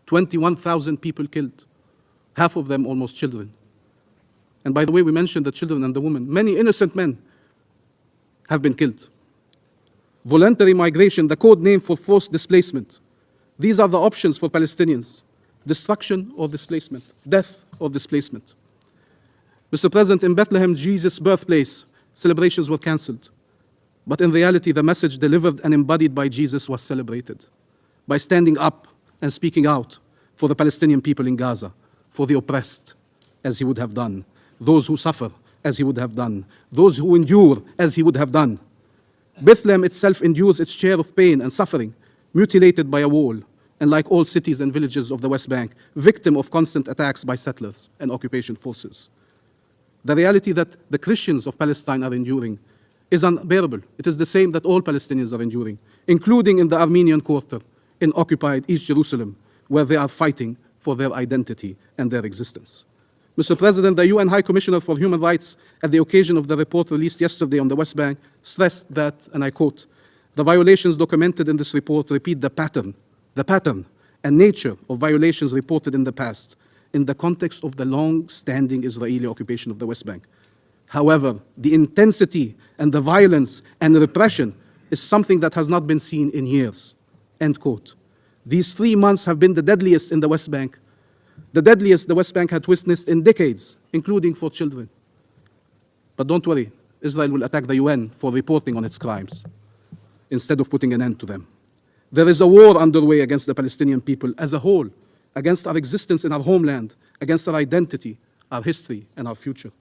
21,000 people killed, half of them almost children. And by the way, we mentioned the children and the women. Many innocent men have been killed. Voluntary migration, the code name for forced displacement. These are the options for Palestinians: destruction or displacement, death or displacement. Mr. President, in Bethlehem, Jesus' birthplace, celebrations were cancelled. But in reality, the message delivered and embodied by Jesus was celebrated by standing up and speaking out for the Palestinian people in Gaza, for the oppressed, as he would have done, those who suffer, as he would have done, those who endure, as he would have done. Bethlehem itself endures its share of pain and suffering, mutilated by a wall, and like all cities and villages of the West Bank, victim of constant attacks by settlers and occupation forces. The reality that the Christians of Palestine are enduring is unbearable. It is the same that all Palestinians are enduring, including in the Armenian Quarter, in occupied East Jerusalem, where they are fighting for their identity and their existence. Mr. President, the UN High Commissioner for Human Rights, at the occasion of the report released yesterday on the West Bank, stressed that, and I quote, "The violations documented in this report repeat the pattern and nature of violations reported in the past in the context of the long-standing Israeli occupation of the West Bank. However, the intensity and the violence and the repression is something that has not been seen in years." End quote. These 3 months have been the deadliest in the West Bank, the deadliest the West Bank had witnessed in decades, including for children. But don't worry, Israel will attack the UN for reporting on its crimes instead of putting an end to them. There is a war underway against the Palestinian people as a whole, against our existence in our homeland, against our identity, our history, and our future.